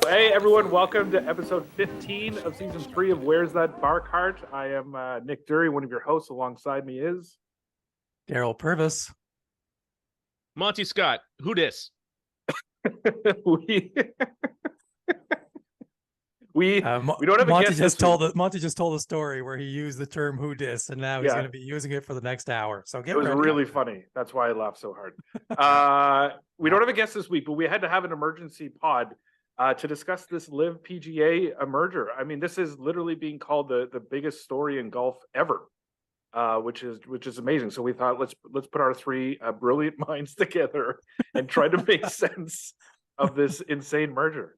Hey everyone, welcome to episode 15 of season 3 of Where's That Bar Cart? I am Nick Dury, one of your hosts. Alongside me is Daryl Purvis. Monty Scott. Who dis? we we don't have a Monty guest just this week. Monty just told a story where he used the term "who dis," and now he's going to be using it for the next hour. So get ready. It was really funny. That's why I laughed so hard. We don't have a guest this week, but we had to have an emergency pod to discuss this LIV PGA merger. I mean, this is literally being called the biggest story in golf ever, which is amazing. So we thought let's put our three brilliant minds together and try to make sense of this insane merger.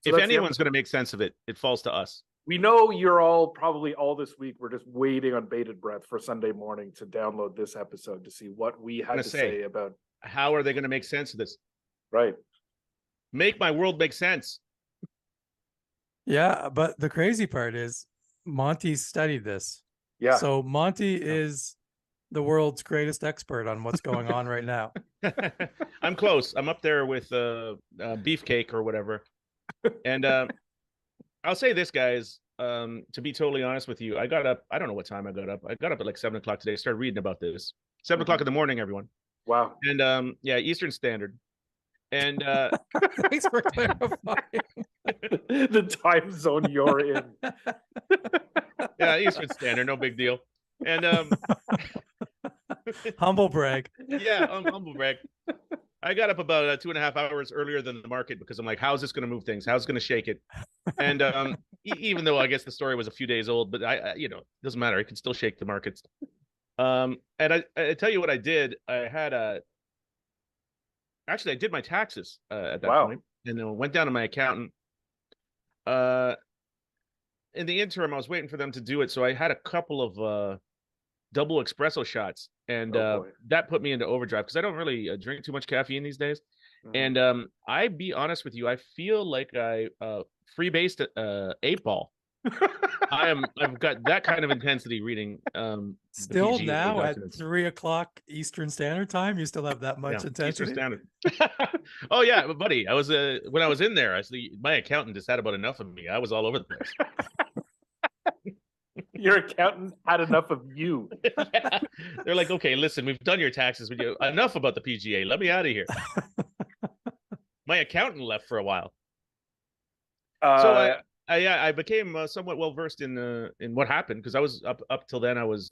So if anyone's going to make sense of it, it falls to us. We know you're all probably all this week. We're just waiting on bated breath for Sunday morning to download this episode to see what we had to say about. How are they going to make sense of this? Right. Make my world make sense. Yeah, but the crazy part is Monty studied this. Yeah. So Monty is the world's greatest expert on what's going on right now. I'm close. I'm up there with beefcake or whatever. And I'll say this, guys, to be totally honest with you, I got up. I don't know what time I got up. I got up at like 7 o'clock today. Started reading about this. 7 o'clock in the morning, everyone. Wow. And Eastern Standard. And thanks for clarifying the time zone you're in. Yeah, Eastern Standard, no big deal. And humble brag. Yeah, humble brag. I got up about 2.5 hours earlier than the market because I'm like, how's this going to move things? How's it going to shake it? And even though I guess the story was a few days old, but I it doesn't matter. It can still shake the markets. And I tell you what I did. Actually, I did my taxes at that point, and then went down to my accountant. In the interim, I was waiting for them to do it, so I had a couple of double espresso shots, and that put me into overdrive because I don't really drink too much caffeine these days. And I be honest with you, I feel like I freebased 8 Ball. I've got that kind of intensity reading. Still now at 3 o'clock Eastern Standard Time, you still have that much intensity. Eastern Standard. Oh yeah, but buddy, I was when I was in there, my accountant just had about enough of me. I was all over the place. Your accountant had enough of you. Yeah. They're like, okay, listen, we've done your taxes with you. Enough about the PGA. Let me out of here. My accountant left for a while. So I became somewhat well versed in what happened because I was up till then I was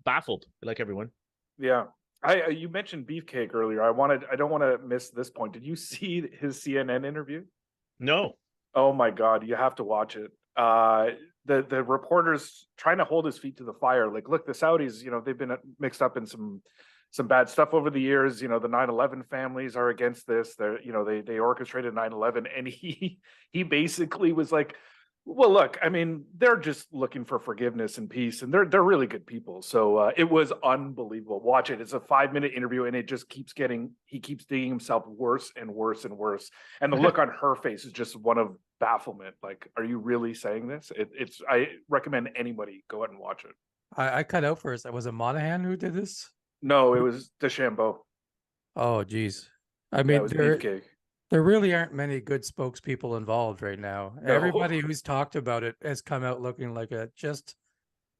baffled like everyone. Yeah. You mentioned beefcake earlier. I don't want to miss this point. Did you see his CNN interview? No. Oh my God, you have to watch it. The reporters trying to hold his feet to the fire. Like, look, the Saudis, they've been mixed up in some bad stuff over the years. The 9/11 families are against this. They orchestrated 9/11, and he basically was like, well, look, I mean, they're just looking for forgiveness and peace, and they're really good people. So it was unbelievable. Watch it. It's a 5-minute interview, and it just he keeps digging himself worse and worse and worse. And the look on her face is just one of bafflement. Like, are you really saying this? I recommend anybody go out and watch it. I cut out first. Was it Monahan who did this? No, it was DeChambeau. Oh, geez. I mean, beefcake. There really aren't many good spokespeople involved right now. No. Everybody who's talked about it has come out looking like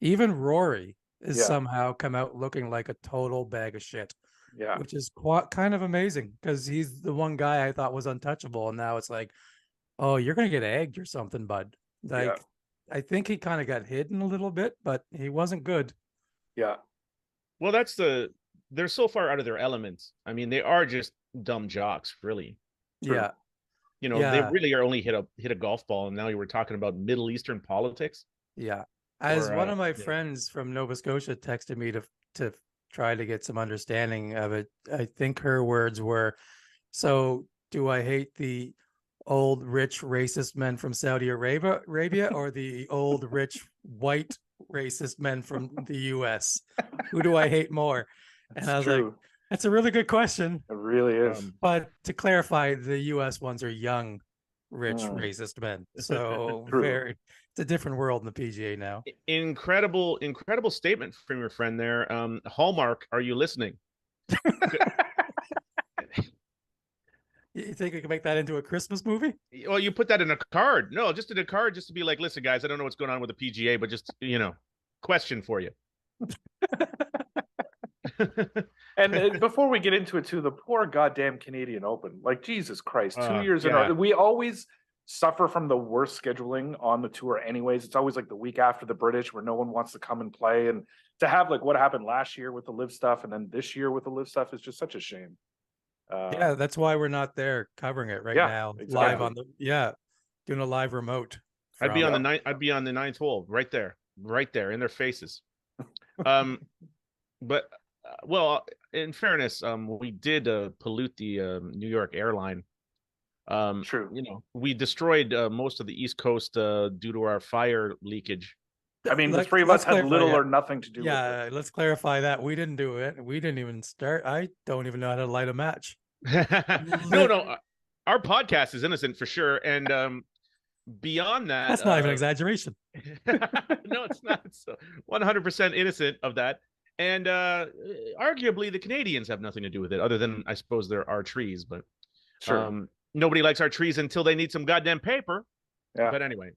even Rory is somehow come out looking like a total bag of shit. Yeah. Which is kind of amazing because he's the one guy I thought was untouchable. And now it's like, oh, you're going to get egged or something, bud. Like, I think he kind of got hidden a little bit, but he wasn't good. Yeah. Well, they're so far out of their elements. I mean, they are just dumb jocks, really. Yeah. They really are only hit a golf ball, and now you were talking about Middle Eastern politics. Yeah. As one of my friends from Nova Scotia texted me to try to get some understanding of it, I think her words were, so do I hate the old rich racist men from Saudi Arabia or the old rich white racist men from the US? Who do I hate more? And I was like, that's a really good question. It really is. But to clarify, the US ones are young, rich, racist men. So it's a different world in the PGA now. Incredible statement from your friend there. Hallmark, are you listening? You think we can make that into a Christmas movie? Well, you put that in a card. No, just in a card, just to be like, listen, guys, I don't know what's going on with the PGA, but just, question for you. And before we get into it too, the poor goddamn Canadian Open, like Jesus Christ, 2 years in a row. We always suffer from the worst scheduling on the tour anyways. It's always like the week after the British where no one wants to come and play. And to have like what happened last year with the LIV stuff and then this year with the LIV stuff is just such a shame. Yeah, that's why we're not there covering it right now. Exactly. Live on doing a live remote. I'd be on the ninth hole right there in their faces. But well, in fairness, we did pollute the New York airline. True. We destroyed most of the East Coast due to our fire leakage. I mean, the three of us had little or nothing to do with it. Yeah, let's clarify that. We didn't do it. We didn't even start. I don't even know how to light a match. No. Our podcast is innocent for sure. And beyond that. That's not even an exaggeration. No, it's not. It's 100% innocent of that. And arguably, the Canadians have nothing to do with it, other than, I suppose, there are trees. But sure. Nobody likes our trees until they need some goddamn paper. Yeah. But anyway.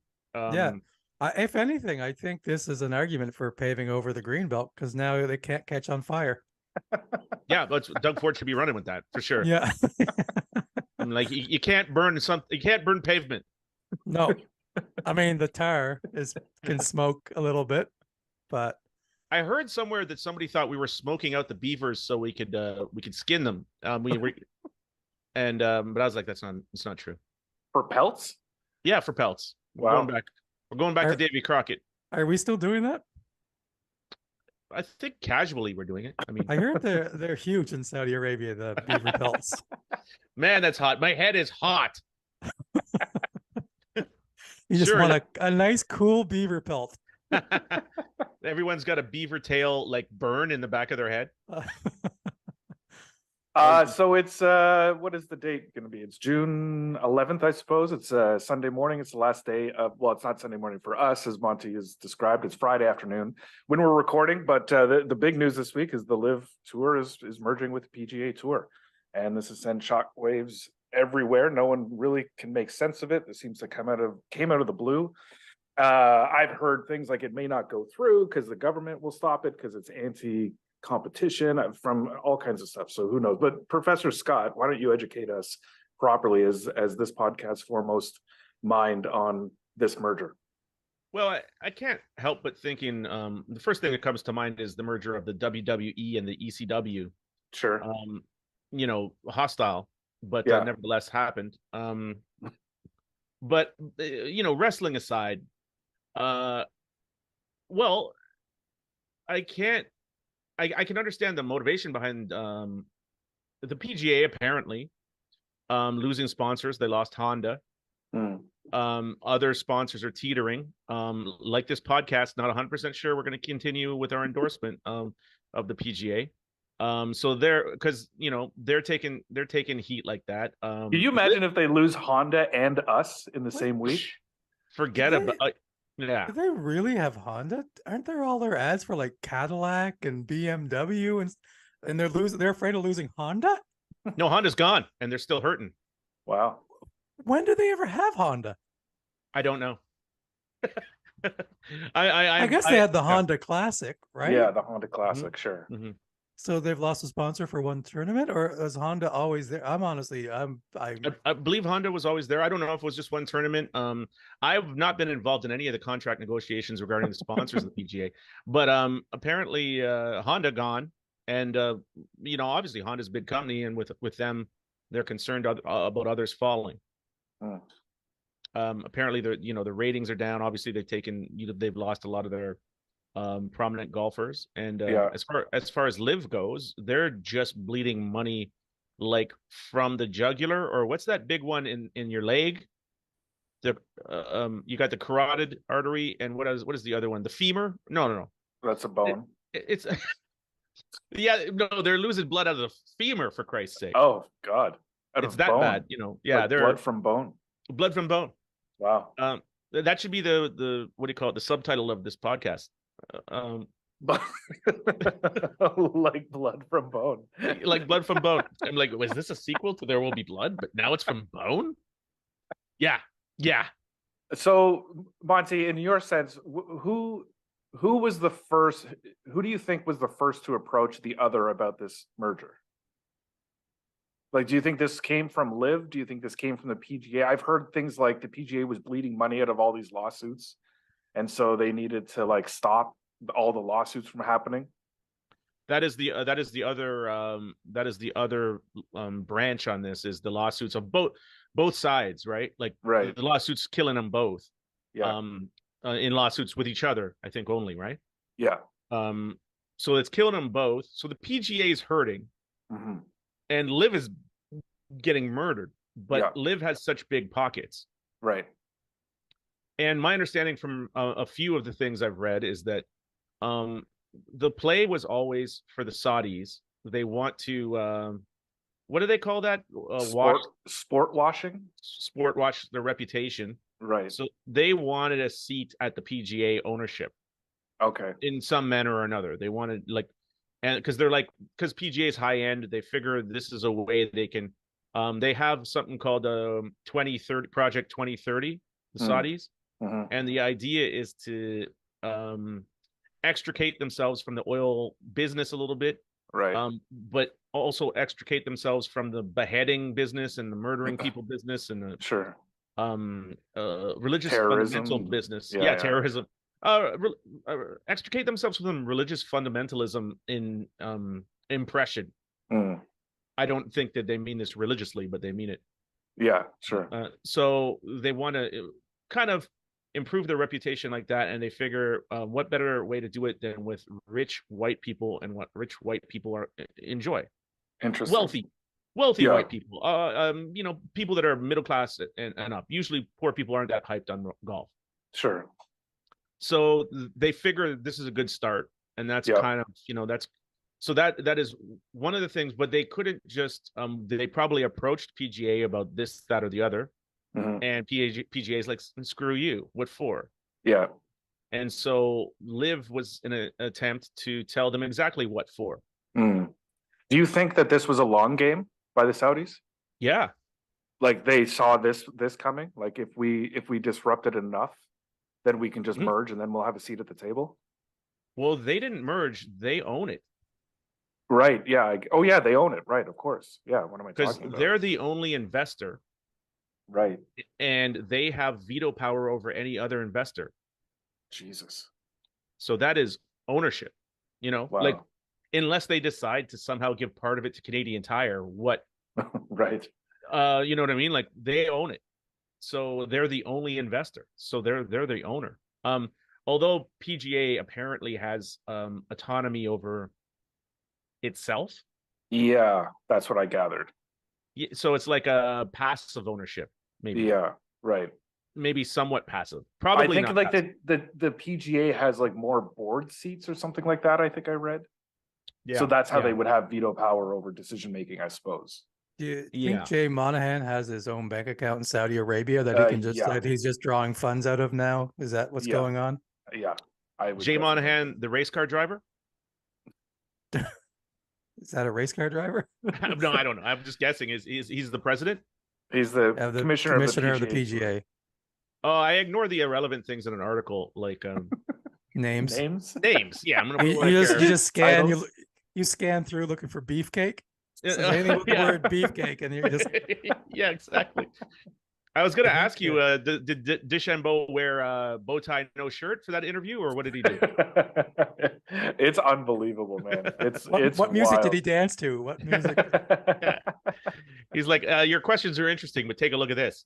If anything, I think this is an argument for paving over the greenbelt because now they can't catch on fire. Yeah, but Doug Ford should be running with that for sure. Yeah. Like you can't burn you can't burn pavement. No. I mean, the tar can smoke a little bit, but I heard somewhere that somebody thought we were smoking out the beavers so we could skin them. But I was like, it's not true. For pelts? Yeah, for pelts. Wow. We're going back to Davy Crockett. Are we still doing that? I think casually we're doing it. I mean, I heard they're huge in Saudi Arabia, the beaver pelts. Man, that's hot. My head is hot. You just want a nice, cool beaver pelt. Everyone's got a beaver tail like burn in the back of their head. So it's what is the date going to be? It's June 11th, I suppose. It's Sunday morning. It's the last day of, well, it's not Sunday morning for us, as Monty has described. It's Friday afternoon when we're recording. But the big news this week is the LIV Tour is merging with the PGA Tour, and this has sent shockwaves everywhere. No one really can make sense of it. This seems to came out of the blue. I've heard things like it may not go through because the government will stop it because it's anti-competition from all kinds of stuff. So who knows? But Professor Scott, why don't you educate us properly as this podcast's foremost mind on this merger? Well, I can't help but thinking the first thing that comes to mind is the merger of the WWE and the ECW. Sure. Hostile, but nevertheless happened. But wrestling aside, well, I can understand the motivation behind the PGA apparently losing sponsors. They lost Honda. Other sponsors are teetering. Like this podcast, not 100% sure we're going to continue with our endorsement of the PGA. So they're taking heat like that. Can you imagine if they lose Honda and us in the same week? Forget about Do they really have Honda? Aren't there all their ads for like Cadillac and BMW and they're afraid of losing Honda? No, Honda's gone and they're still hurting. Wow. When do they ever have Honda? I don't know. I guess they had the Honda Classic, right? Yeah, the Honda Classic, sure. Mm-hmm. So they've lost a sponsor for one tournament, or is Honda always there? I believe Honda was always there. I don't know if it was just one tournament. I've not been involved in any of the contract negotiations regarding the sponsors of the PGA, but apparently Honda gone, and obviously Honda's a big company, and with them, they're concerned about others following. Apparently the ratings are down. Obviously they've lost a lot of their prominent golfers, and as far as LIV goes, they're just bleeding money like from the jugular, or what's that big one in your leg? You got the carotid artery, and what is the other one? The femur? No. That's a bone. It's no, they're losing blood out of the femur, for Christ's sake. Oh God, it's that bone. Bad, like they're blood from bone. Blood from bone. Wow. That should be the what do you call it? The subtitle of this podcast. But like blood from bone. Like Blood from Bone. I'm like, was this a sequel to There Will Be Blood? But now it's from Bone? Yeah. Yeah. So, Monty, in your sense, who was the first? Who do you think was the first to approach the other about this merger? Like, do you think this came from LIV? Do you think this came from the PGA? I've heard things like the PGA was bleeding money out of all these lawsuits, and so they needed to like stop all the lawsuits from happening. That is the other branch on this, is the lawsuits of both sides, right? Like Right. the lawsuits killing them both. Yeah. In lawsuits with each other, I think only, right? Yeah. So it's killing them both. So the PGA is hurting, and LIV is getting murdered. But LIV has such big pockets, right? And my understanding from a few of the things I've read is that the play was always for the Saudis. They want to what do they call that? Sport washing? Sport wash their reputation. Right. So they wanted a seat at the PGA ownership. Okay. In some manner or another. They wanted like, and because they're like, because PGA is high end, they figure this is a way they can they have something called 2030 Project 2030, the Saudis. And the idea is to extricate themselves from the oil business a little bit, right? But also extricate themselves from the beheading business and the murdering people business and the religious terrorism. Fundamental business. Terrorism. Extricate themselves from religious fundamentalism in impression. I don't think that they mean this religiously, but they mean it. Yeah, sure. So they want to kind of improve their reputation like that, and they figure what better way to do it than with rich white people and what rich white people enjoy. Interesting. Wealthy white people. People that are middle class and up. Usually poor people aren't that hyped on golf. Sure. So they figure this is a good start, and that's kind of that is one of the things. But they couldn't just they probably approached PGA about this, that, or the other, and PGA is like, screw you, what for? Yeah. And so LIV was in an attempt to tell them exactly what for. Do you think that this was a long game by the Saudis? Yeah. Like they saw this coming. Like if we disrupt it enough, then we can just merge and then we'll have a seat at the table. Well, they didn't merge; they own it. Right. Yeah. They own it. Right. Of course. Yeah. What am I talking about? Because they're the only investor. Right. And they have veto power over any other investor. Jesus. So that is ownership. Wow. Like unless they decide to somehow give part of it to Canadian Tire, what? Right. You know what I mean? Like they own it. So they're the only investor. So they're the owner. Although PGA apparently has autonomy over itself. Yeah, that's what I gathered. So it's like a passive ownership, maybe. Yeah, right. Maybe somewhat passive. Probably. I think not like passive. the PGA has like more board seats or something like that. I think I read. Yeah. So that's how they would have veto power over decision making, I suppose. Do you think Jay Monahan has his own bank account in Saudi Arabia that he can just that he's just drawing funds out of now? Is that what's going on? Yeah, Jay Monahan, the race car driver. Is that a race car driver? No, I don't know. I'm just guessing. He's the president? He's the commissioner of the PGA. Oh, I ignore the irrelevant things in an article, like names. Yeah, I'm gonna. You just scan. You scan through looking for beefcake. So anything with the word beefcake, and you're just yeah, exactly. I was gonna ask you, did DeChambeau wear bow tie, no shirt for that interview, or what did he do? It's unbelievable, man. What music wild. did he dance to? What music? Yeah. He's like, your questions are interesting, but take a look at this.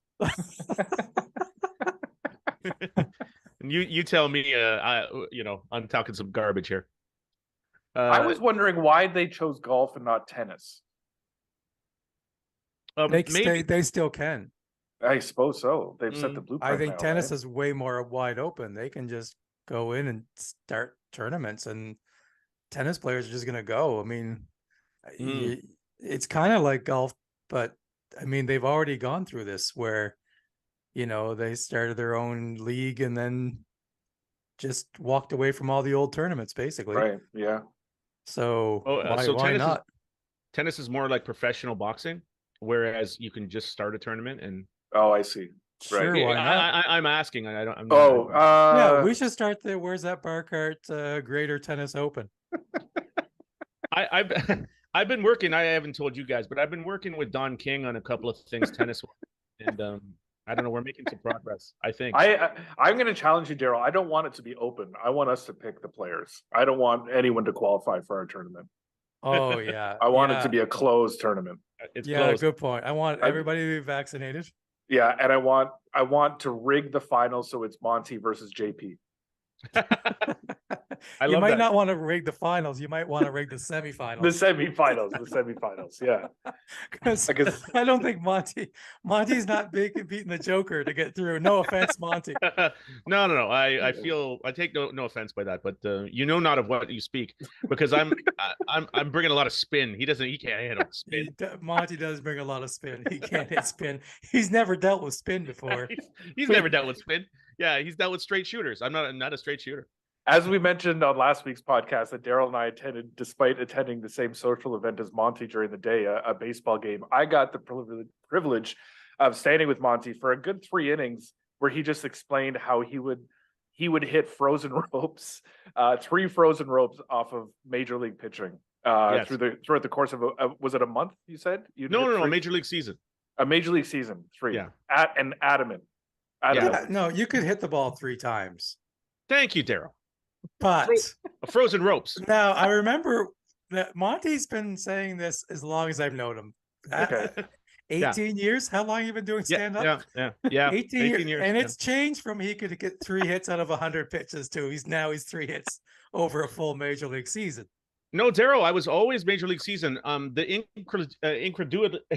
And you tell me, I'm talking some garbage here. I was wondering why they chose golf and not tennis. They still can. I suppose so. They've set the blueprint. I think tennis is way more wide open. They can just go in and start tournaments, and tennis players are just going to go. I mean, it's kind of like golf, but I mean, they've already gone through this where, they started their own league and then just walked away from all the old tournaments, basically. Right. Yeah. So so why not? Tennis is more like professional boxing, whereas you can just start a tournament and. Oh, I see. Sure, Right. why not? I'm asking. I don't. I'm not, yeah, we should start the Where's That Bar Cart Greater Tennis Open. I've been working. I haven't told you guys, but I've been working with Don King on a couple of things tennis, and I don't know. We're making some progress. I think. I'm going to challenge you, Daryl. I don't want it to be open. I want us to pick the players. I don't want anyone to qualify for our tournament. Oh yeah. I want it to be a closed tournament. It's closed. Good point. I want everybody to be vaccinated. Yeah, and I want to rig the final so it's Monty versus JP. You might not want to rig the finals. You might want to rig the semifinals. The semifinals. Yeah. Because I don't think Monty's not big in beating the Joker to get through. No offense, Monty. No. I feel I take no offense by that, but you know not of what you speak, because I'm bringing a lot of spin. He can't handle spin. Monty does bring a lot of spin. He can't hit spin. He's never dealt with spin before. he's never dealt with spin. Yeah, he's dealt with straight shooters. I'm not a straight shooter. As we mentioned on last week's podcast, that Daryl and I attended, despite attending the same social event as Monty during the day, a baseball game. I got the privilege of standing with Monty for a good 3 innings, where he just explained how he would hit frozen ropes, 3 frozen ropes off of major league pitching throughout the course of was it a month? You said no, major league season. A major league season, 3. Yeah, adamant. Yeah, no, you could hit the ball 3 times. Thank you, Daryl. But frozen ropes. Now I remember that Monty's been saying this as long as I've known him. Okay. 18 years. How long have you been doing stand up? Yeah. 18 years. And it's changed from he could get 3 hits out of 100 pitches to he's 3 hits over a full major league season. No, Daryl, I was always major league season. The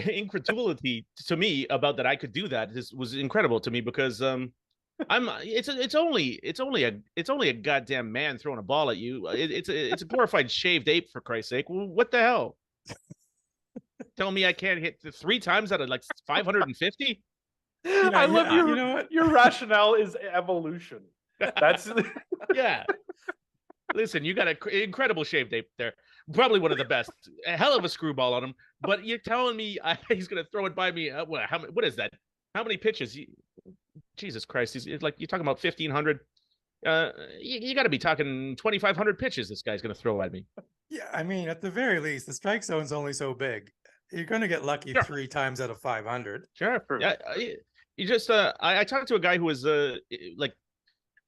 incredulity to me about that I could do that was incredible to me, because it's only a goddamn man throwing a ball at you. It's a glorified shaved ape, for Christ's sake. What the hell? Tell me I can't hit 3 times out of like 550? I love your, you know what? Your rationale is evolution. That's yeah. Listen, you got an incredible shaved ape there. Probably one of the best. A hell of a screwball on him. But you're telling me he's going to throw it by me? What is that? How many pitches? Jesus Christ. It's like you're talking about 1,500. You got to be talking 2,500 pitches this guy's going to throw at me. Yeah, I mean, at the very least, the strike zone's only so big. You're going to get lucky 3 times out of 500. Sure. Yeah. You just I talked to a guy who was like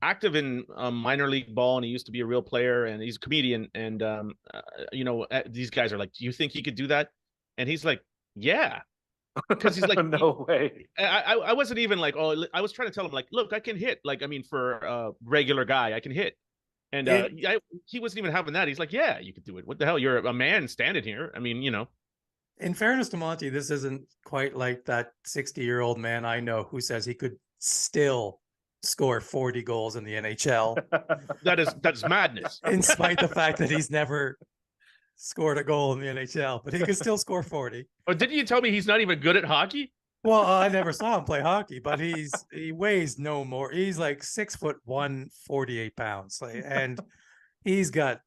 active in minor league ball, and he used to be a real player, and he's a comedian, and these guys are like, do you think he could do that? And he's like, yeah. Because he's like, no way. I wasn't even like, I was trying to tell him, like, look, I can hit. Like, I mean, for a regular guy, I can hit. And he wasn't even having that. He's like, yeah, you could do it. What the hell? You're a man standing here. I mean, In fairness to Monty, this isn't quite like that 60-year-old man I know who says he could still score 40 goals in the NHL. That's madness. In spite of the fact that he's never scored a goal in the NHL, but he can still score 40. Oh, didn't you tell me he's not even good at hockey? Well, I never saw him play hockey, but he weighs no more. He's like 6'1", 48 pounds, and he's got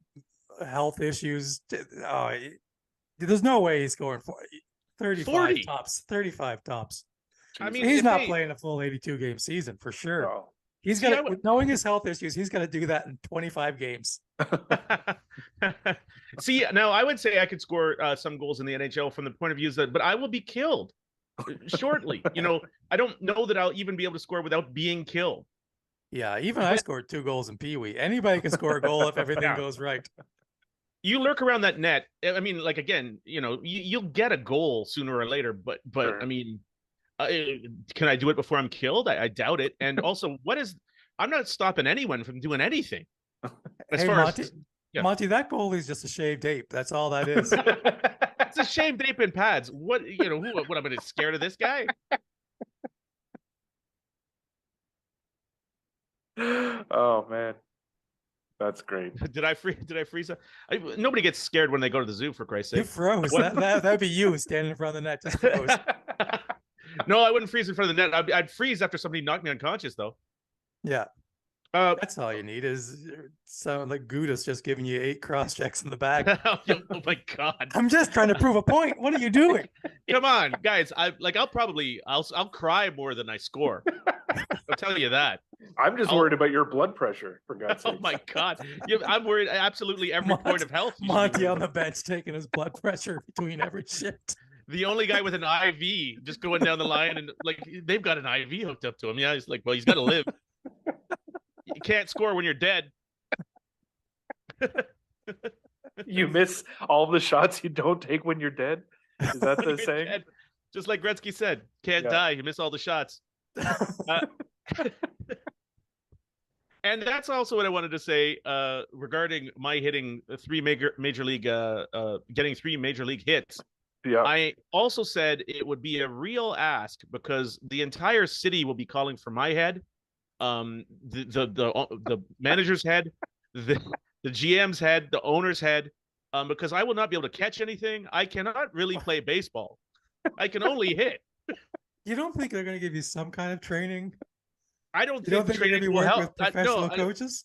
health issues. There's no way he's scoring 35 tops. 35 tops. I mean, he's not playing a full 82 game season for sure. No. He's got to, knowing his health issues, he's got to do that in 25 games. See, now I would say I could score some goals in the NHL from the point of view that, but I will be killed shortly. I don't know that I'll even be able to score without being killed. Yeah, even I scored 2 goals in Pee Wee. Anybody can score a goal if everything goes right. You lurk around that net. I mean, like, again, you'll get a goal sooner or later, but sure. I mean, can I do it before I'm killed? I doubt it. And also, I'm not stopping anyone from doing anything. Monty, that goalie is just a shaved ape. That's all that is. It's a shaved ape in pads. What I'm going to scared of this guy? Oh man, that's great. Did I freeze? Nobody gets scared when they go to the zoo, for Christ's sake. You froze. That'd be you standing in front of the net. Just froze. No, I wouldn't freeze in front of the net. I'd freeze after somebody knocked me unconscious, though. Yeah. That's all you need is sound like Gouda's just giving you 8 cross checks in the back. Oh my God. I'm just trying to prove a point. What are you doing? Come on, guys. I'll cry more than I score. I'll tell you that. I'm just worried about your blood pressure, for God's sake. Oh my God. I'm worried absolutely every point of health. Monty on the bench taking his blood pressure between every shift. The only guy with an IV just going down the line, and like they've got an IV hooked up to him. Yeah, he's like, well, he's got to live. You can't score when you're dead. You miss all the shots you don't take when you're dead. Is that the saying? Dead. Just like Gretzky said, can't die. You miss all the shots. And that's also what I wanted to say regarding my hitting 3 major league, getting 3 major league hits. Yeah. I also said it would be a real ask because the entire city will be calling for my head, the manager's head, the GM's head, the owner's head, because I will not be able to catch anything. I cannot really play baseball. I can only hit. You don't think they're going to give you some kind of training? I don't think training will help with professional coaches.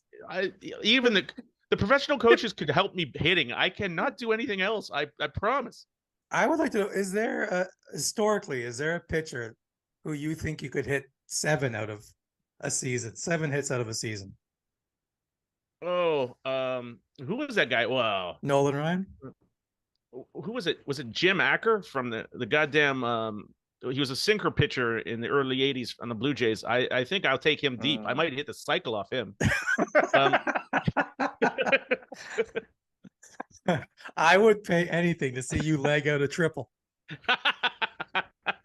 Even the professional coaches could help me hitting. I cannot do anything else. I promise. I would like to know: is there historically a pitcher who you think you could hit 7 out of a season? 7 hits out of a season. Oh, who was that guy? Wow, Nolan Ryan. Who was it? Was it Jim Acker from the goddamn? He was a sinker pitcher in the early 80s on the Blue Jays. I think I'll take him deep. I might hit the cycle off him. I would pay anything to see you leg out a triple.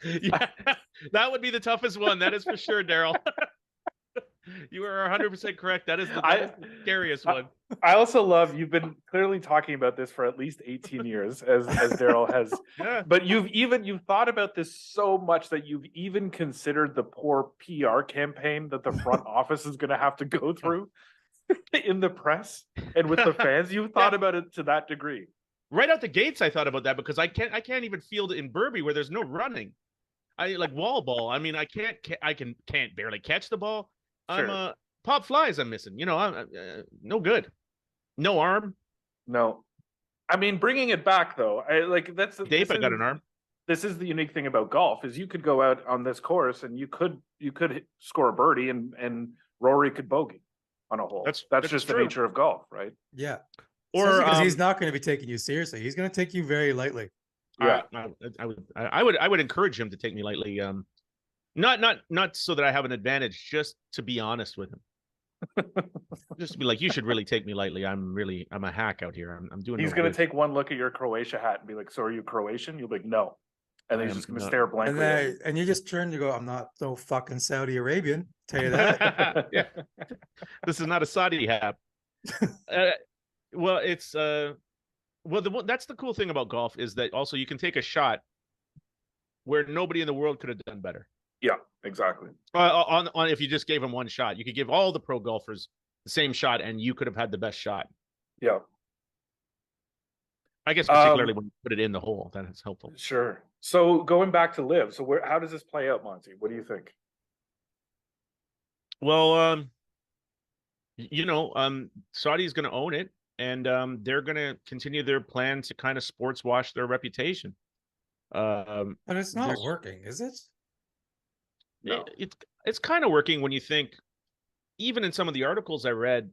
Yeah, that would be the toughest one. That is for sure, Daryl. You are 100% correct. That is the scariest one. I also love you've been clearly talking about this for at least 18 years, as Daryl has. Yeah. But you've thought about this so much that you've even considered the poor PR campaign that the front office is going to have to go through in the press and with the fans. You've thought about it to that degree. Right out the gates, I thought about that because I can't even field in Burby where there's no running. I like wall ball. I mean, I can't barely catch the ball. Sure. I'm pop flies. I'm missing. You know, I'm no good. No arm. No, I mean bringing it back though. That's Dave. I got an arm. This is the unique thing about golf is you could go out on this course and you could score a birdie and Rory could bogey on a hole. That's just true. The nature of golf, right? Yeah. Or because he's not going to be taking you seriously. He's going to take you very lightly. Yeah, I would encourage him to take me lightly. Not so that I have an advantage, just to be honest with him. Just to be like, you should really take me lightly. I'm a hack out here. I'm doing. He's going to take one look at your Croatia hat and be like, "So are you Croatian?" You'll be like, "No," and then he's just going to stare blankly. And you just turn to go, "I'm not no fucking Saudi Arabian." Tell you that. Yeah. This is not a Saudi hat. Well, it's that's the cool thing about golf is that also you can take a shot where nobody in the world could have done better. Yeah, exactly. On if you just gave him one shot, you could give all the pro golfers the same shot, and you could have had the best shot. Yeah, I guess particularly when you put it in the hole, that is helpful. Sure. So going back to LIV, so how does this play out, Monty? What do you think? Well, Saudi's going to own it, and they're going to continue their plan to kind of sports wash their reputation. But it's not working, is it? No. It's kind of working when you think, even in some of the articles I read,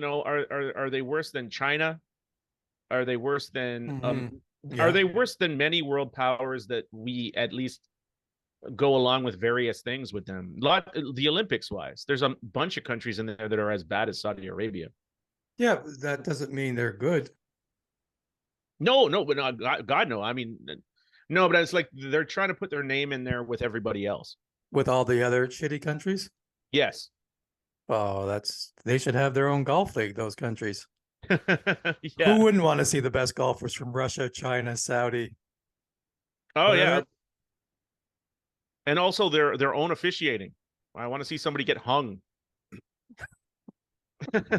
are they worse than China? Are they worse than are they worse than many world powers that we at least go along with various things with them? The Olympics wise, there's a bunch of countries in there that are as bad as Saudi Arabia. Yeah, that doesn't mean they're good. No, but God, no. I mean, no, but it's like they're trying to put their name in there with everybody else. With all the other shitty countries? Yes. Oh, they should have their own golf league, those countries. Yeah. Who wouldn't want to see the best golfers from Russia, China, Saudi? Oh, yeah. And also their own officiating. I want to see somebody get hung.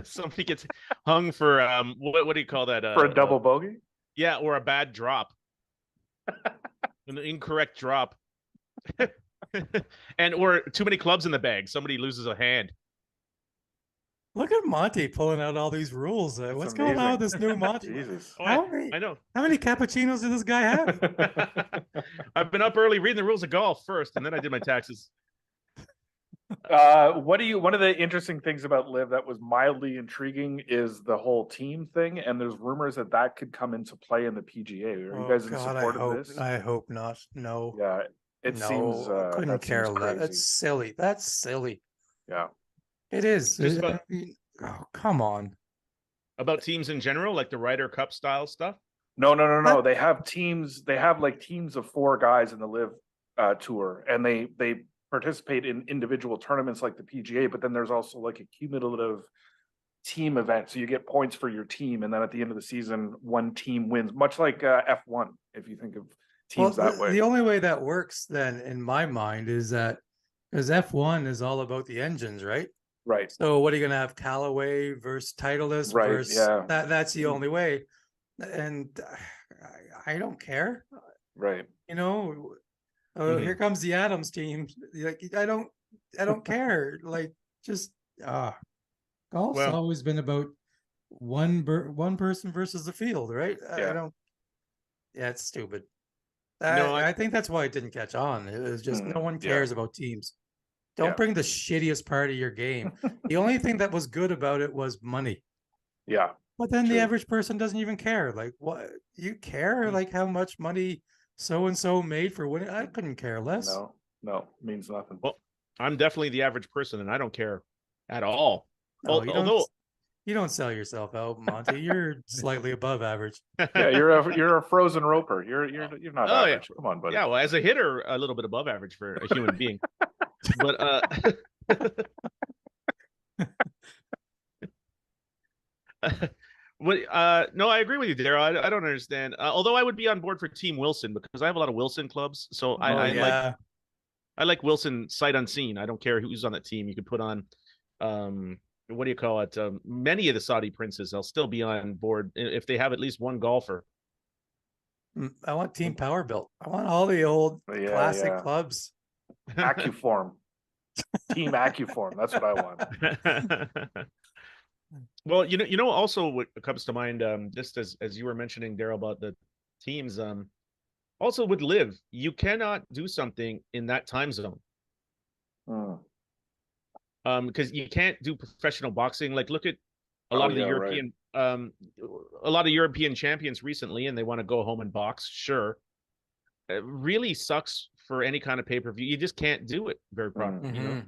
Somebody gets hung for what do you call that? For a double bogey? Yeah, or a bad drop. An incorrect drop. Or too many clubs in the bag. Somebody loses a hand. Look at Monty pulling out all these rules. What's going on with this new Monty? Jesus. Oh, I know. How many cappuccinos did this guy have? I've been up early reading the rules of golf first, and then I did my taxes. One of the interesting things about LIV that was mildly intriguing is the whole team thing, and there's rumors that could come into play in the PGA. Are you guys in support of this? I hope not. No. Yeah, it seems couldn't care less. crazy. It's silly. That's silly. Yeah, it is. Just about, oh, come on. About teams in general, like the Ryder Cup style stuff. No. They have teams. They have like teams of 4 guys in the LIV tour, and they participate in individual tournaments like the PGA, but then there's also like a cumulative team event. So you get points for your team, and then at the end of the season, one team wins, much like F1, if you think of teams that way. The only way that works then, in my mind, is that because F1 is all about the engines, right? Right. So what are you going to have? Callaway versus Titleist versus that's the only way. And I don't care. Right. You know, here comes the Adams team. Like I don't care. Like just golf's always been about one person versus the field, right? Yeah. It's stupid. No, I think that's why it didn't catch on. It was just no one cares about teams. Don't bring the shittiest part of your game. The only thing that was good about it was money. Yeah. But then the average person doesn't even care. Like, what? You care? Like how much money so-and-so made for winning? I couldn't care less. No, means nothing. Well, I'm definitely the average person, and I don't care at all. No, you don't sell yourself out, Monty. You're slightly above average. Yeah, you're a frozen roper. You're not average. Yeah. Come on, buddy. Yeah, well, as a hitter, a little bit above average for a human being. But no, I agree with you, Daryl. I don't understand. Although I would be on board for Team Wilson because I have a lot of Wilson clubs, so I like Wilson sight unseen. I don't care who's on that team. You can put on what do you call it? Many of the Saudi princes, I'll still be on board if they have at least one golfer. I want Team Power Built. I want all the old classic clubs. Accuform. Team Accuform. That's what I want. Well, you know, also what comes to mind, just as you were mentioning, Daryl, about the teams, also with LIV, you cannot do something in that time zone. Because you can't do professional boxing. Like, look at a lot of the European, a lot of European champions recently, and they want to go home and box. Sure, it really sucks for any kind of pay-per-view. You just can't do it very properly, you know.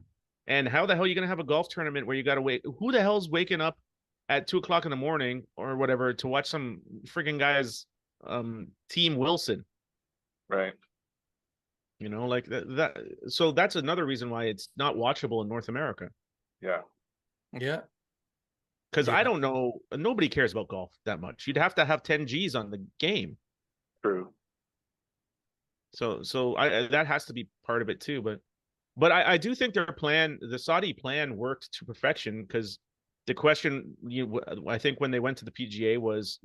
And how the hell are you going to have a golf tournament where you got to wait? Who the hell's waking up at 2 o'clock in the morning or whatever to watch some freaking guy's Team Wilson? Right. You know, like that. So that's another reason why it's not watchable in North America. Yeah. Yeah. Because I don't know, nobody cares about golf that much. You'd have to have 10 G's on the game. True. So that has to be part of it too. But I do think the Saudi plan worked to perfection, because the question, I think when they went to the PGA was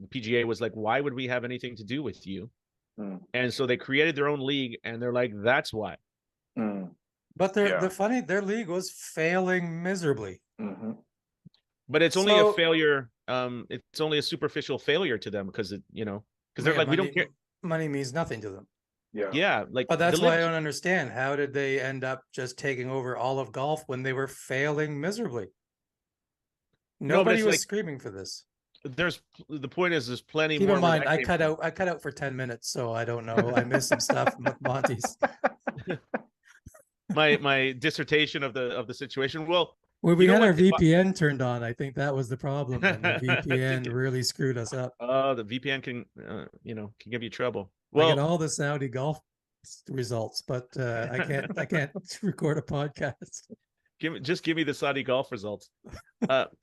like, why would we have anything to do with you? And so they created their own league, and they're like, that's why. But their league was failing miserably. But it's only a failure. It's only a superficial failure to them because they're like, we don't care. Money means nothing to them. Yeah. Like, but that's why I don't understand. How did they end up just taking over all of golf when they were failing miserably? Nobody was screaming for this. The point is, there's plenty more. Keep in mind, I cut out for 10 minutes, so I don't know. I missed some stuff with Monty's. my dissertation of the situation. Well, we had our VPN turned on. I think that was the problem. And the VPN really screwed us up. Oh, the VPN can give you trouble. Well, I get all the Saudi golf results, but I can't record a podcast. Just give me the Saudi golf results.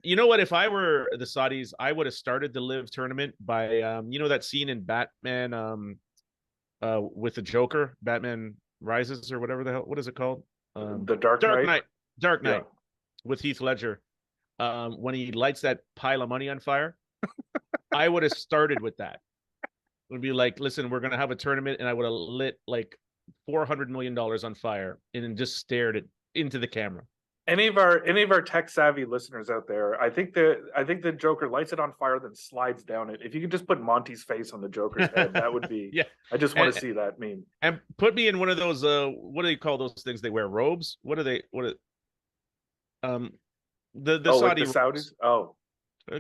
You know what? If I were the Saudis, I would have started the LIV tournament by that scene in Batman with the Joker, Batman Rises or whatever the hell. What is it called? The Dark Knight. Dark Knight with Heath Ledger. When he lights that pile of money on fire, I would have started with that. It would be like, listen, we're gonna have a tournament, and I would have lit like $400 million on fire and then just stared it into the camera. Any of our tech savvy listeners out there, I think the Joker lights it on fire, then slides down it. If you could just put Monty's face on the Joker's head, that would be. Yeah, I just want to see that meme. And put me in one of those. What do they call those things they wear? Robes? What are they? The Saudi like the Saudis. Oh,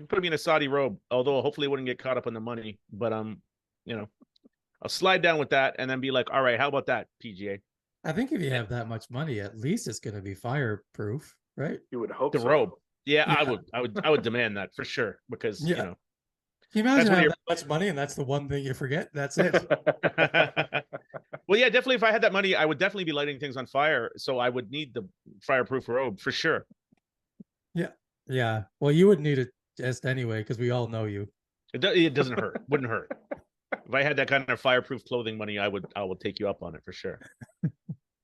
put me in a Saudi robe. Although hopefully it wouldn't get caught up in the money. But you know, I'll slide down with that and then be like, all right, how about that, PGA? I think if you have that much money, at least it's going to be fireproof, right? You would hope the so. robe. Yeah, yeah, I would demand that for sure because you know. Can you imagine having that much money and that's the one thing you forget? That's it. Well, yeah, definitely. If I had that money, I would definitely be lighting things on fire. So I would need the fireproof robe for sure. Yeah, yeah. Well, you would need it just anyway because we all know you. It doesn't hurt. Wouldn't hurt. If I had that kind of fireproof clothing money, I would take you up on it for sure.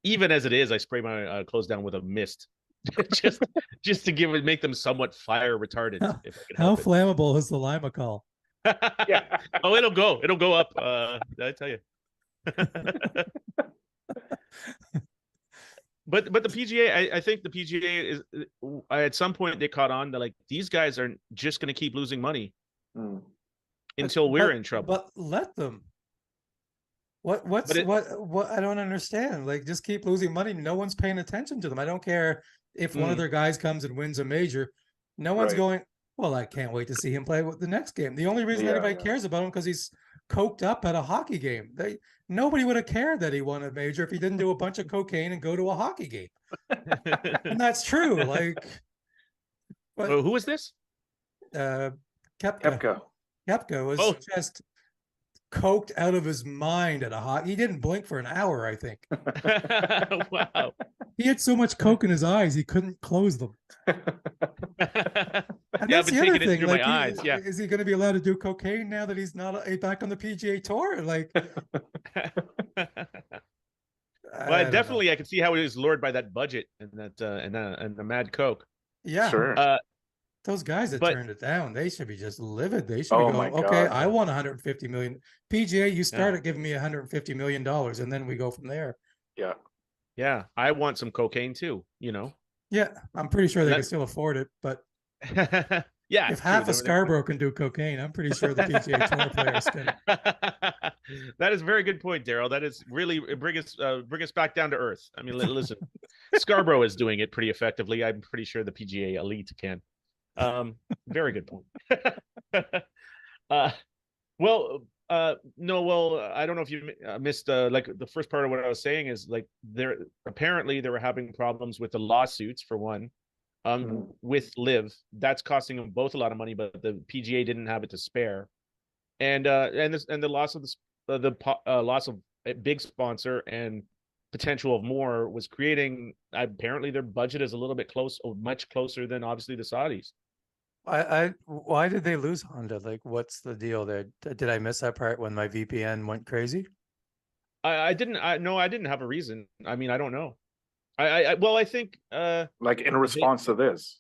Even as it is, I spray my clothes down with a mist, just to make them somewhat fire retardant. How flammable is the Limacol? Yeah. Oh, it'll go up. I tell you. But the PGA, I think the PGA is at some point they caught on that like these guys are just going to keep losing money until we're in trouble. But let them. What I don't understand. Like just keep losing money. No one's paying attention to them. I don't care if one of their guys comes and wins a major. No one's going, well, I can't wait to see him play with the next game. The only reason anybody cares about him because he's coked up at a hockey game. Nobody would have cared that he won a major if he didn't do a bunch of cocaine and go to a hockey game. And that's true. Like, but, who was this? Koepka. Koepka was just coked out of his mind at a hockey. He didn't blink for an hour, I think. Wow. He had so much coke in his eyes he couldn't close them. And that's the other thing. Like, is he going to be allowed to do cocaine now that he's not back on the PGA Tour? Like, well, definitely, I can see how he was lured by that budget and that and the mad coke. Yeah, sure. Those guys that turned it down, they should be just livid. They should be going, okay, I won 150 million. PGA, you started giving me 150 million dollars, and then we go from there. Yeah, yeah, I want some cocaine too. You know. Yeah, I'm pretty sure they can still afford it, but yeah, if half of Scarborough can do cocaine, I'm pretty sure the PGA Tour players can. That is a very good point, Daryl. That is really bring us back down to earth. I mean, listen, Scarborough is doing it pretty effectively. I'm pretty sure the PGA elite can. Very good point. No, well, I don't know if you missed like the first part of what I was saying is like apparently they were having problems with the lawsuits for one, with LIV. That's costing them both a lot of money, but the PGA didn't have it to spare, and the loss of the loss of a big sponsor and potential of more was creating. Apparently, their budget is a little bit much closer than obviously the Saudis. Why did they lose Honda? Like, what's the deal there? Did I miss that part when my VPN went crazy? I didn't have a reason. I mean, I don't know. I think like in response to this.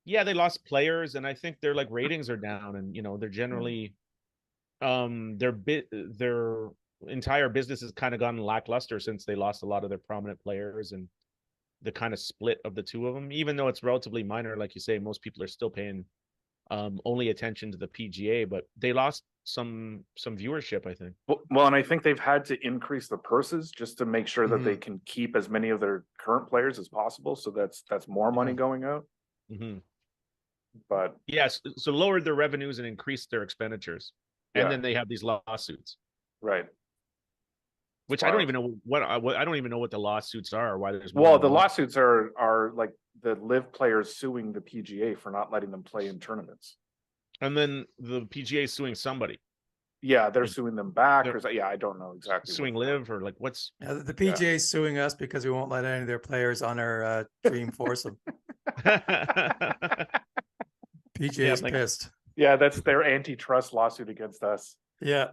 Yeah, they lost players, and I think their like ratings are down, and they're generally their entire business has kind of gone lackluster since they lost a lot of their prominent players and the kind of split of the two of them, even though it's relatively minor. Like you say, most people are still paying only attention to the PGA, but they lost some viewership, I think. Well, and I think they've had to increase the purses just to make sure that they can keep as many of their current players as possible. So that's more money going out. But yes, so lowered their revenues and increased their expenditures, and then they have these lawsuits, right? Which I don't even know I don't even know what the lawsuits are. Or why there's the lawsuits are like the LIV players suing the PGA for not letting them play in tournaments, and then the PGA is suing somebody. Yeah, they're suing them back, or I don't know exactly. Suing LIV or like what's the PGA is suing us because we won't let any of their players on our Dream Foursome. PGA is pissed. Yeah, that's their antitrust lawsuit against us. Yeah.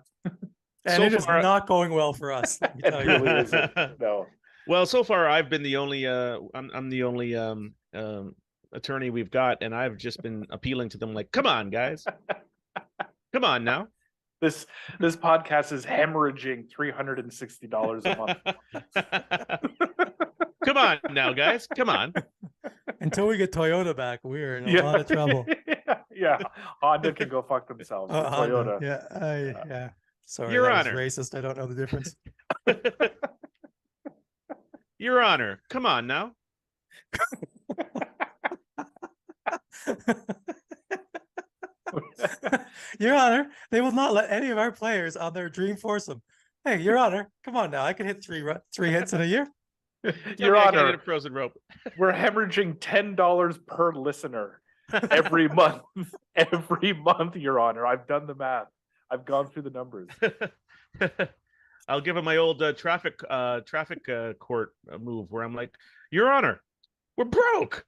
And it is not going well for us. It really isn't. No. Well, so far I've been the only I'm the only attorney we've got, and I've just been appealing to them like, come on, guys. Come on now. This podcast is hemorrhaging $360 a month. Come on now, guys. Come on. Until we get Toyota back, we're in a lot of trouble. Yeah, Honda can go fuck themselves. But Honda. Toyota. Yeah. Sorry, Your that Honor. was racist. I don't know the difference. Your Honor, come on now. Your Honor, they will not let any of our players on their dream foursome. Hey, Your Honor, come on now. I can hit three hits in a year. Your Honor, get a frozen rope. We're hemorrhaging $10 per listener every month. Every month, Your Honor. I've done the math. I've gone through the numbers. I'll give him my old traffic court move where I'm like, Your Honor, we're broke.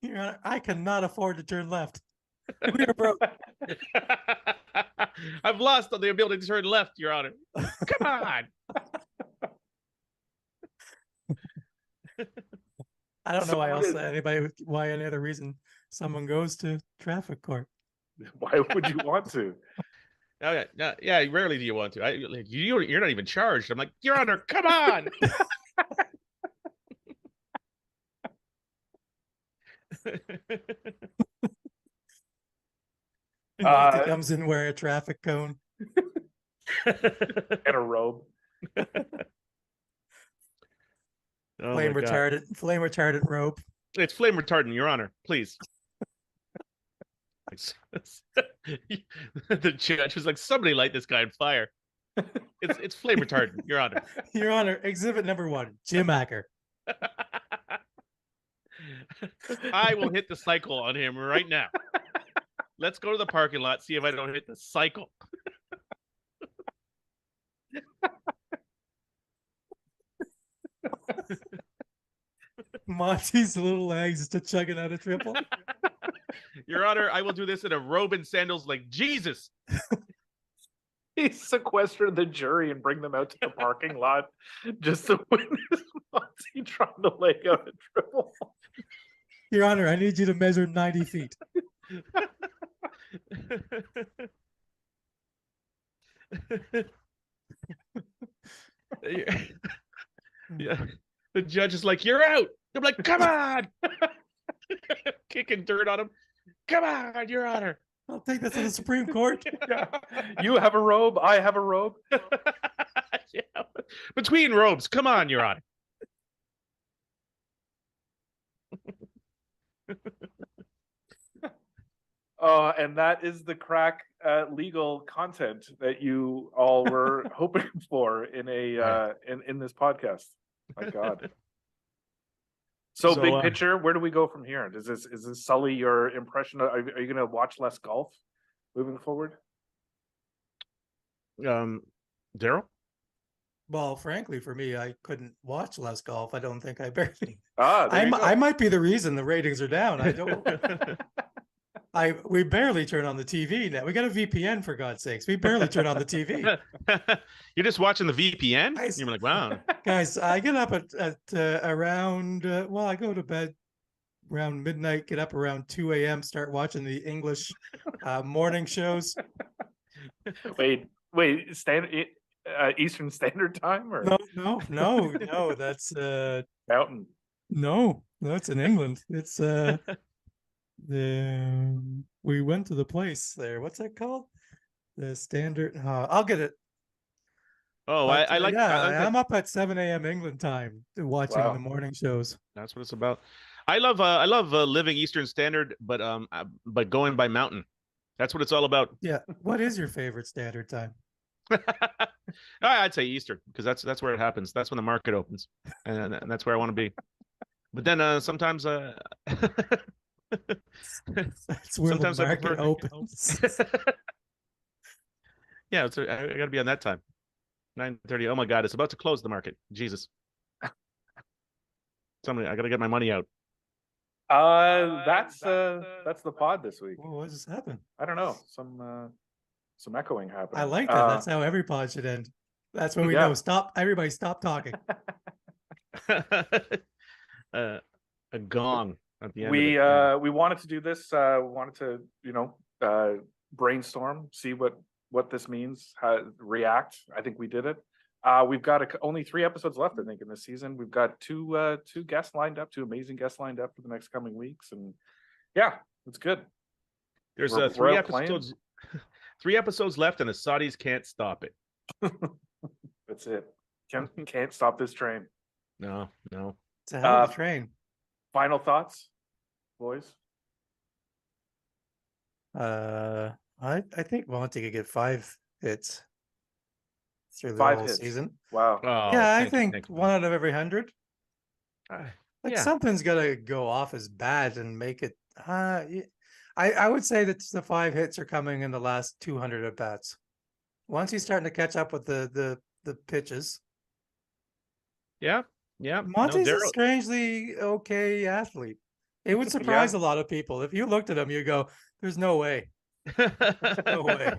Your Honor, I cannot afford to turn left. We're broke. I've lost the ability to turn left, Your Honor. Come on. I don't know why any other reason someone goes to traffic court. Why would you want to? Oh, yeah, rarely do you want to. You're not even charged. I'm like, Your Honor, come on. He comes in wearing a traffic cone and a robe. Flame retardant robe. It's flame retardant, Your Honor. Please. The judge was like, somebody light this guy on fire. It's flame retardant, Your Honor. Your Honor, exhibit number 1, Jim Hacker. I will hit the cycle on him right now. Let's go to the parking lot, see if I don't hit the cycle. Monty's little legs just chugging out a triple. Your Honor, I will do this in a robe and sandals like Jesus. He sequestered the jury and bring them out to the parking lot just to witness Monty trying to lay out a triple. Your Honor, I need you to measure 90 feet. Yeah. The judge is like, you're out. I'm like, come on. Kicking dirt on him. Come on, Your Honor. I'll take this to the Supreme Court. Yeah. You have a robe. I have a robe. Yeah. Between robes. Come on, Your Honor. And that is the crack legal content that you all were hoping for in a in this podcast. My God. So big picture, where do we go from here? Is this sully your impression? Are you going to watch less golf moving forward? Daryl? Well, frankly, for me, I couldn't watch less golf. I don't think I barely. I might be the reason the ratings are down. I don't. We barely turn on the TV now. We got a VPN, for God's sakes. We barely turn on the TV. You're just watching the VPN? Guys, you're like, wow. Guys, I get up at around, I go to bed around midnight, get up around 2 a.m., start watching the English morning shows. Wait, Eastern Standard Time? Or? No, that's Mountain. No, it's in England. It's we went to the place there. What's that called? The Standard. I'll get it. Oh, but, I like. Yeah, I'm up at 7 a.m. England time watching the morning shows. That's what it's about. I love living Eastern Standard, but going by mountain. That's what it's all about. Yeah. What is your favorite standard time? I'd say Eastern, because that's where it happens. That's when the market opens, and that's where I want to be. But then sometimes that's where sometimes the market opens. Yeah, I got to be on that time. 9:30. Oh my God, it's about to close the market. Jesus. I got to get my money out. That's the pod this week. What just happened? I don't know. Some echoing happened. I like that. That's how every pod should end. That's when we know. Stop. Everybody, stop talking. A gong at the end. We wanted to do this. We wanted to brainstorm, see what this means, how react. I think we did it. We've got only 3 episodes left, I think, in this season. We've got two guests lined up, 2 amazing guests lined up for the next coming weeks, and yeah, it's good. There's 3 episodes, 3 episodes left, and the Saudis can't stop it. That's it. Can't stop this train. No. It's a hell of a train. Final thoughts, boys? I think Monty could get 5 hits through the 5 whole hits. season. Wow. Oh, Yeah, I think 1 out of every 100. Like yeah. something's gonna go off as bad and make it. I would say that the 5 hits are coming in the last 200 at bats. Once he's starting to catch up with the pitches. Yeah. Monty's a strangely okay athlete. It would surprise a lot of people. If you looked at him, you go, there's no way. No way.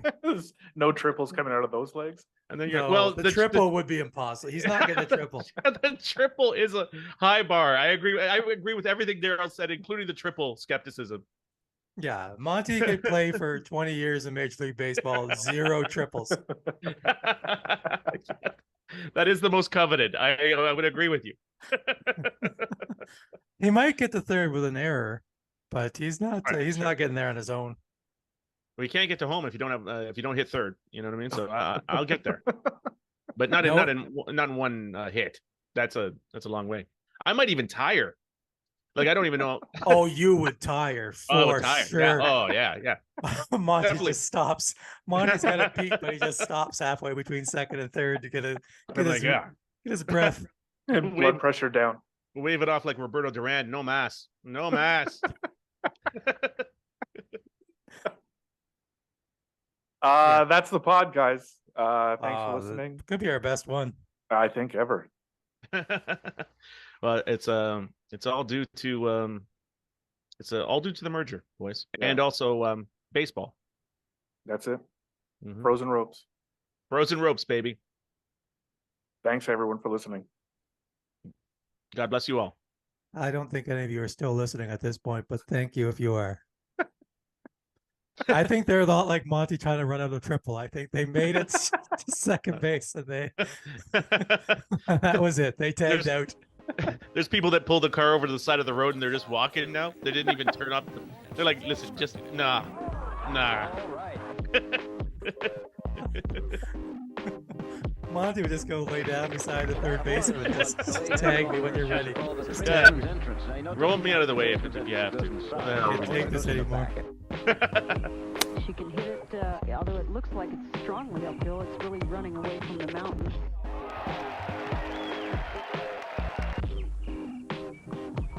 No triples coming out of those legs. And then you're well, the triple would be impossible. He's not getting a triple. The triple is a high bar. I agree with everything Darryl said, including the triple skepticism. Yeah, Monty could play for 20 years in Major League Baseball, 0 triples. That is the most coveted. I would agree with you. He might get the 3rd with an error, but he's not getting there on his own. We can't get to home if you don't have if you don't hit 3rd. You know what I mean? So I'll get there, but not in 1 hit. That's a long way. I might even tire. Like I don't even know. Oh, you would tire for sure. Yeah. Oh yeah. Monty Definitely. Just stops. Monty's got a beat, but he just stops halfway between 2nd and 3rd to get his breath and blood pressure down. Wave it off like Roberto Duran. No mass. That's the pod, guys. Thanks for listening. Could be our best one, I think, ever. Well, it's all due to all due to the merger, boys, and also baseball. That's it. Mm-hmm. Frozen ropes, baby. Thanks everyone for listening. God bless you all. I don't think any of you are still listening at this point, but thank you if you are. I think they're a lot like Monty trying to run out of triple. I think they made it to 2nd base and that was it. They tagged out. There's people that pull the car over to the side of the road and they're just walking now. They didn't even turn up. They're like, listen, just nah. Monty would just go lay down beside the 3rd baseman and just tag me when you're ready. Roll me out of the way if you have to. Can't take this anymore. She can hit it, although it looks like it's strongly uphill, it's really running away from the mountain.